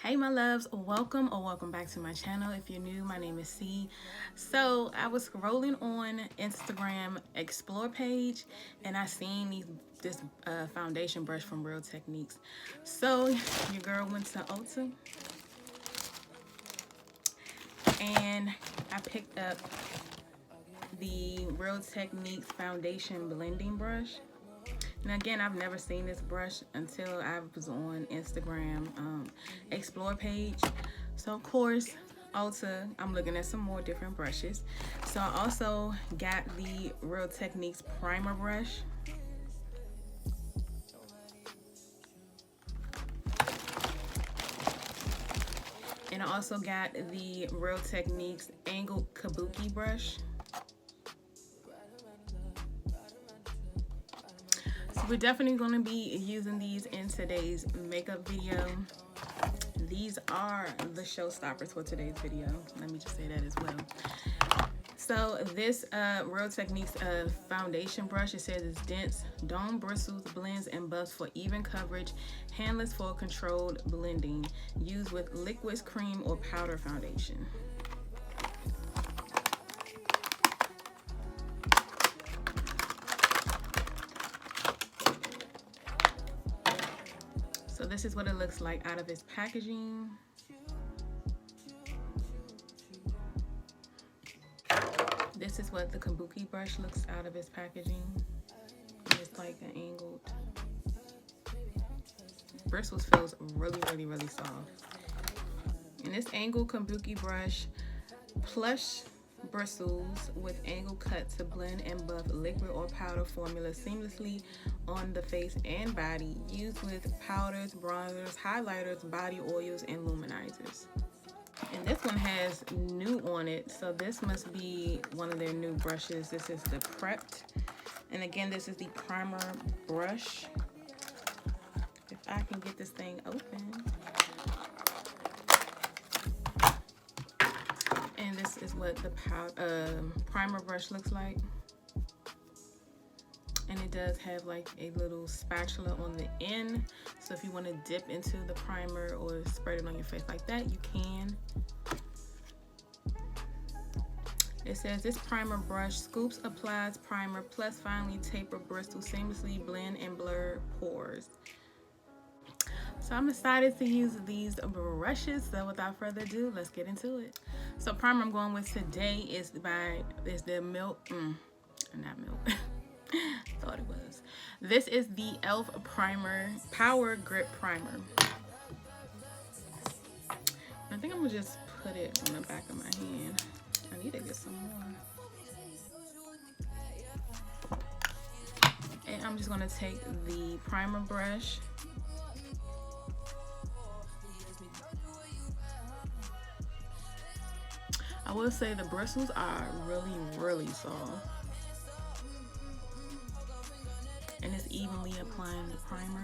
Hey my loves, welcome or welcome back to my channel. If you're new, my name is C. So I was scrolling on Instagram explore page and I seen this foundation brush from Real Techniques. So your girl went to Ulta and I picked up the Real Techniques foundation blending brush. And again, I've never seen this brush until I was on Instagram explore page. So of course, Ulta, I'm looking at some more different brushes. So I also got the Real Techniques primer brush. And I also got the Real Techniques angled Kabuki brush. We're definitely going to be using these in today's makeup video. These are the showstoppers for today's video. Let me just say that as well. So this Real Techniques foundation brush, it says it's dense, dome bristles, blends, and buffs for even coverage, handless for controlled blending, used with liquids, cream, or powder foundation. So this is what it looks like out of its packaging. This is what the Kabuki brush looks out of its packaging. It's like an angled. Bristles feels really soft. And this angled Kabuki brush, plush bristles with angle cut to blend and buff liquid or powder formula seamlessly on the face and body, used with powders, bronzers, highlighters, body oils, and luminizers. And this one has new on it, so this must be one of their new brushes. This is the Prepped, and again, this is the primer brush. If I can get this thing open. And this is what the primer brush looks like. And it does have like a little spatula on the end. So if you want to dip into the primer or spread it on your face like that, you can. It says this primer brush scoops, applies primer, plus finely taper bristles, seamlessly blend and blur pores. So I'm excited to use these brushes. So without further ado, let's get into it. So primer I'm going with today is the Milk, not Milk. Thought it was. This is the e.l.f. primer, Power Grip Primer. I think I'm gonna just put it on the back of my hand. I need to get some more. And I'm just gonna take the primer brush. I will say the bristles are really soft. And it's evenly applying the primer.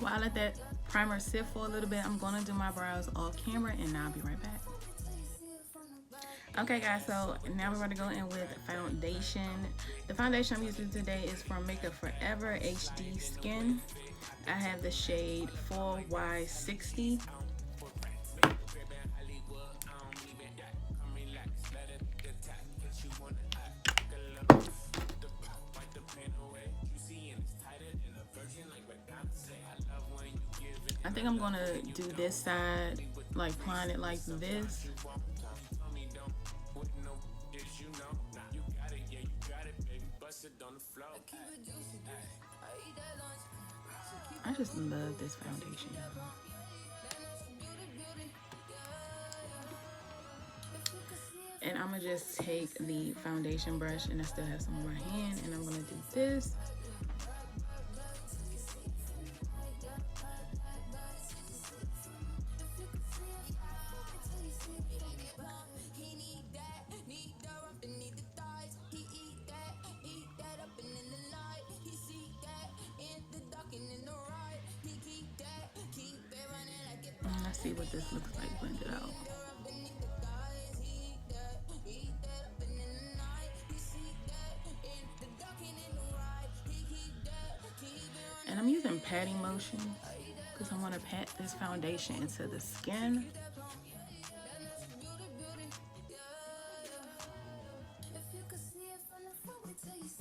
While I let that primer sit for a little bit, I'm gonna do my brows off camera and I'll be right back. Okay guys, so now we're going to go in with foundation. The foundation I'm using today is from Makeup Forever HD Skin. I have the shade 4Y60. I think I'm gonna do this side, like applying it like this. I just love this foundation. And I'm gonna just take the foundation brush, and I still have some on my hand, and I'm gonna do this. see what this looks like blended out. And I'm using patting motion because I want to pat this foundation into the skin.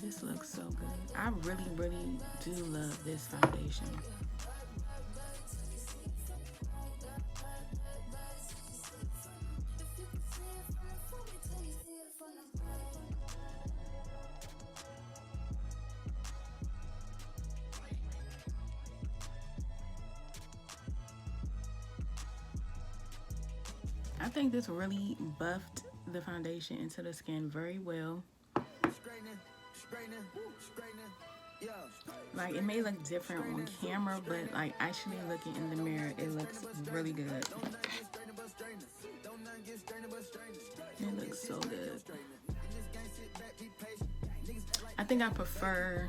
This looks so good. I really, really do love this foundation. I think this really buffed the foundation into the skin very well. Like, it may look different on camera, but like actually looking in the mirror, it looks really good. It looks so good. I think I prefer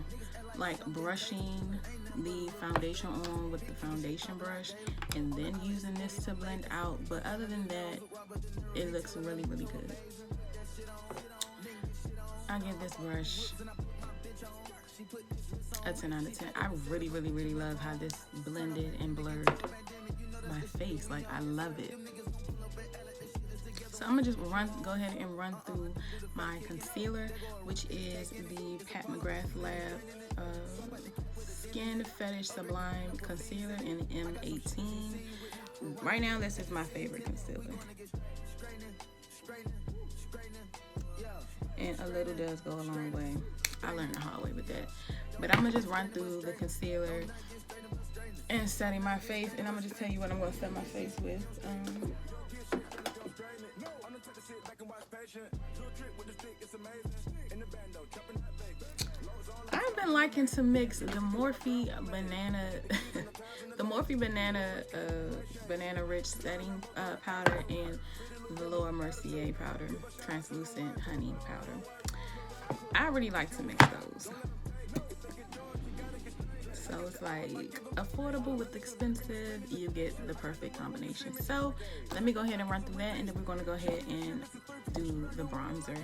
like brushing the foundation on with the foundation brush and then using this to blend out, but other than that, it looks really, really good. I give this brush a 10 out of 10. I really, really, really love how this blended and blurred my face. Like, I love it. So I'm gonna just go ahead and run through my concealer, which is the Pat McGrath Lab Skin Fetish Sublime Concealer in M18. Right now, this is my favorite concealer. And a little does go a long way. I learned the hard way with that. But I'm gonna just run through the concealer and setting my face, and I'm gonna just tell you what I'm gonna set my face with. I've been liking to mix the Morphe banana, banana rich setting powder and the Laura Mercier powder, translucent honey powder. I really like to mix those. So it's like affordable with expensive, you get the perfect combination. So let me go ahead and run through that, and then we're going to go ahead and do the bronzer.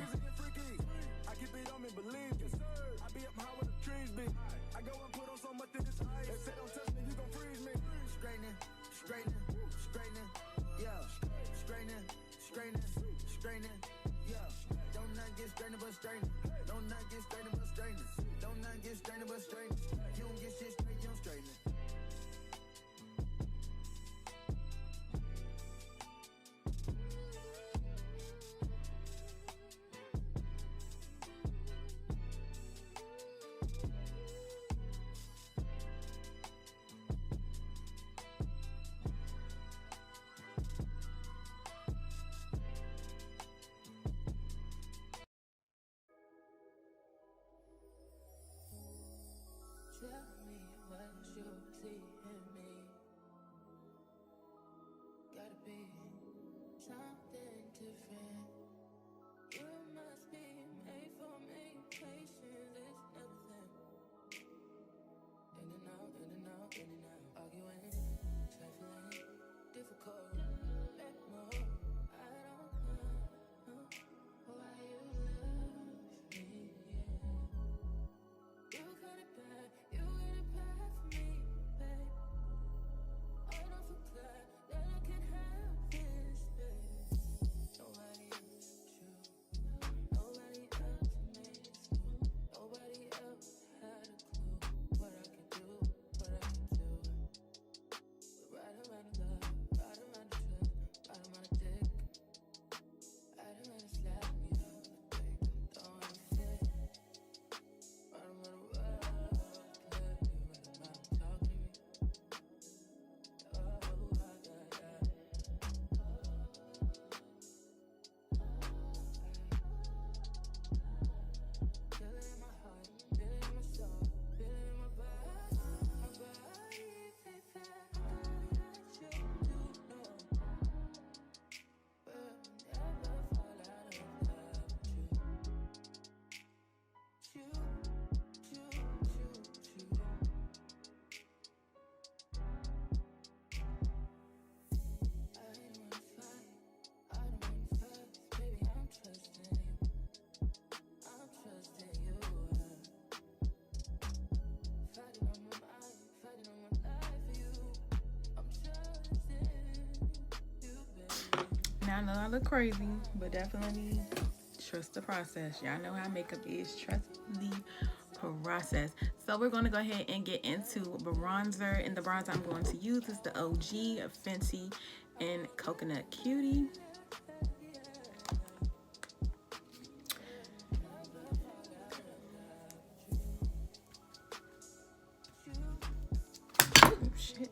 Now I know I look crazy, but definitely trust the process. Y'all know how makeup is. Trust the process. So we're going to go ahead and get into bronzer. And the bronzer I'm going to use is the OG Fenty in Coconut Cutie. Oh, shit.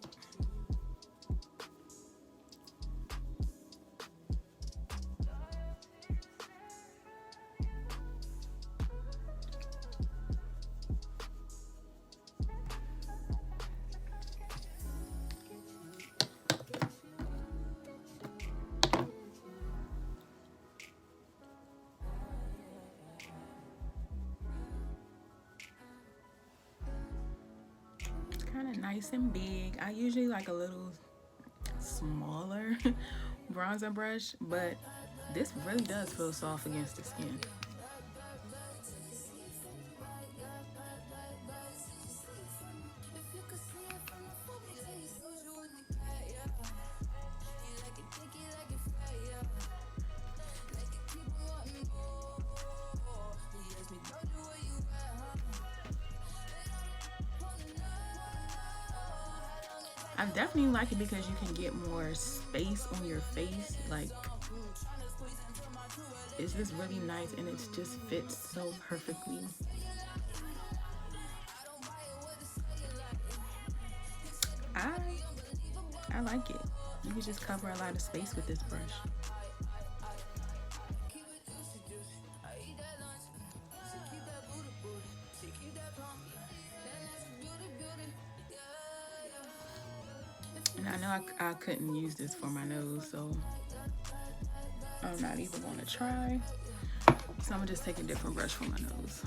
Kind of nice and big. I usually like a little smaller bronzer brush, but this really does feel soft against the skin. I definitely like it because you can get more space on your face. Like, it's just really nice and it just fits so perfectly. I like it. You can just cover a lot of space with this brush. And I know I couldn't use this for my nose, so I'm not even going to try. So I'm going to just take a different brush for my nose.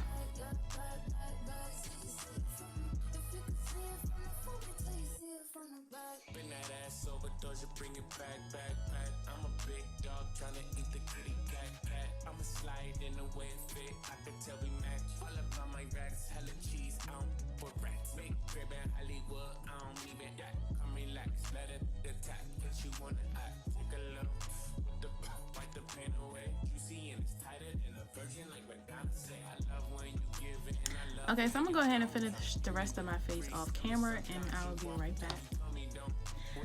I'm a big dog trying to eat the kitty cat. I'm a slide in the way it fit. I can tell we match. All up on my racks, hella cheese. I don't for rats. Big crib in Hollywood. I don't even that. Come relax, let it attack. Cause you wanna act. Take a little with the pop, wipe the pain away. You see, and it's tighter than a virgin, like McDonald's say. I love when you give it, and I love. Okay, so I'm gonna go ahead and finish the rest of my face off camera, and I will be right back.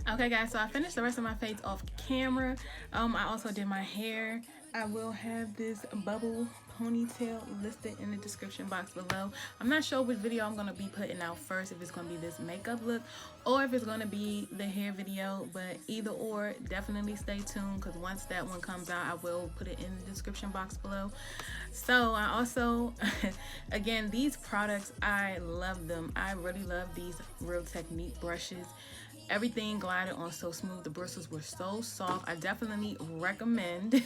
Okay guys, so I finished the rest of my face off camera. I also did my hair. I will have this bubble ponytail listed in the description box below. I'm not sure which video I'm going to be putting out first, if it's going to be this makeup look or if it's going to be the hair video, but either or, definitely stay tuned because once that one comes out, I will put it in the description box below. So I also, again, these products, I love them. I really love these Real Technique brushes. Everything glided on so smooth. The bristles were so soft. I definitely recommend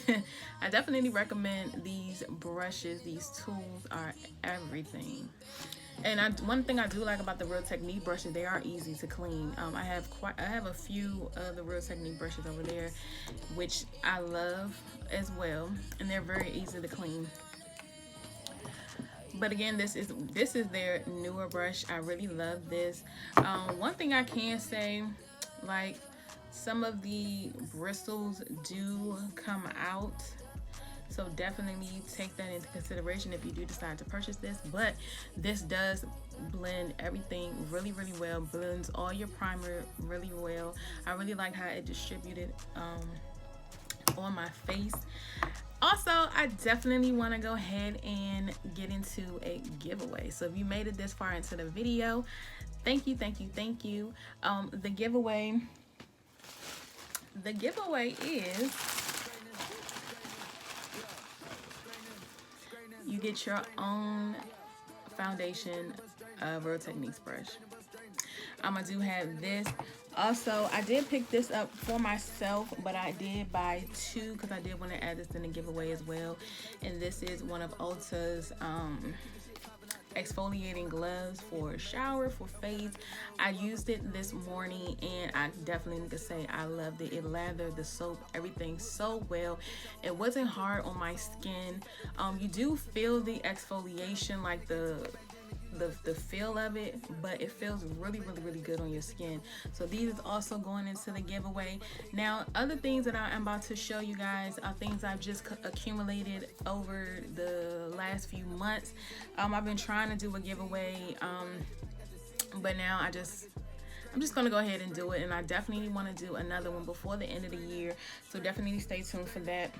I definitely recommend these brushes. These tools are everything. And one thing I do like about the Real Technique brushes, they are easy to clean. I have a few of the Real Technique brushes over there, which I love as well, and they're very easy to clean. But again, this is their newer brush. I really love this. One thing I can say, like, some of the bristles do come out, so definitely take that into consideration if you do decide to purchase this. But this does blend everything really, really well. Blends all your primer really well. I really like how it distributed on my face. Also, I definitely want to go ahead and get into a giveaway. So if you made it this far into the video, thank you, thank you, thank you. The giveaway is you get your own foundation Real Techniques brush. I do have this. Also, I did pick this up for myself, but I did buy two because I did want to add this in the giveaway as well. And this is one of Ulta's exfoliating gloves for shower, for face. I used it this morning and I definitely need to say I loved it. It lathered the soap, everything so well. It wasn't hard on my skin. You do feel the exfoliation, like the the feel of it, but it feels really good on your skin. So these is also going into the giveaway. Now, other things that I'm about to show you guys are things I've just accumulated over the last few months. I've been trying to do a giveaway, but now I'm just gonna go ahead and do it, and I definitely want to do another one before the end of the year, so definitely stay tuned for that.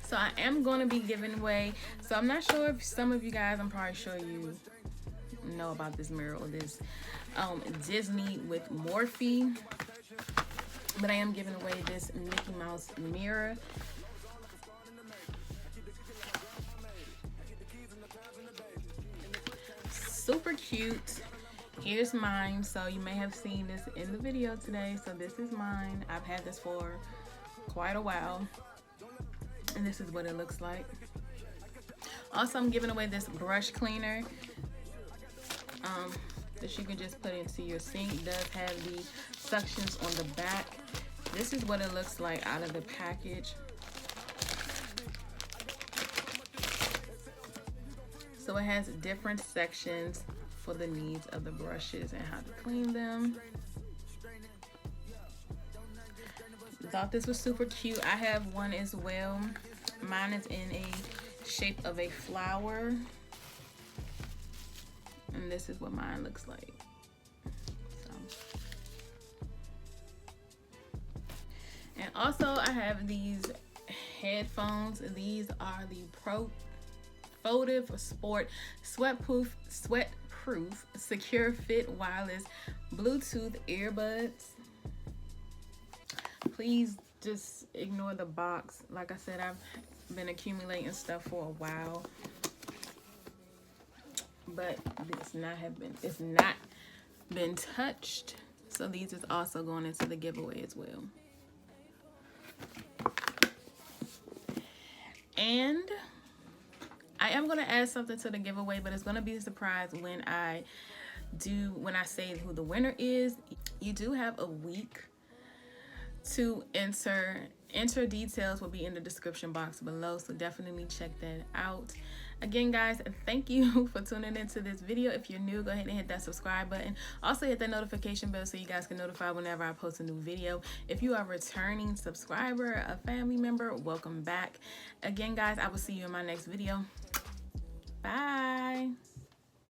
So I am going to be giving away, so I'm not sure if some of you guys, I'm probably sure you know about this mirror or this Disney with Morphe, but I am giving away this Mickey Mouse mirror. Super cute. Here's mine. So you may have seen this in the video today. So this is mine. I've had this for quite a while, and this is what it looks like. Also, I'm giving away this brush cleaner that you can just put into your sink. It does have the suctions on the back. This is what it looks like out of the package. So it has different sections for the needs of the brushes and how to clean them. Thought this was super cute. I have one as well. Mine is in a shape of a flower, and this is what mine looks like. And also I have these headphones. These are the Folded Sport Sweatproof Secure Fit Wireless Bluetooth earbuds. Please just ignore the box. Like I said, I've been accumulating stuff for a while, but it's not been touched. So these is also going into the giveaway as well. And I am going to add something to the giveaway, but it's going to be a surprise when I say who the winner is. You do have a week to enter. Details will be in the description box below, so definitely check that out. Again, guys, thank you for tuning into this video. If you're new, go ahead and hit that subscribe button. Also hit that notification bell so you guys can notify whenever I post a new video. If you are a returning subscriber, a family member, welcome back. Again, guys, I will see you in my next video. Bye.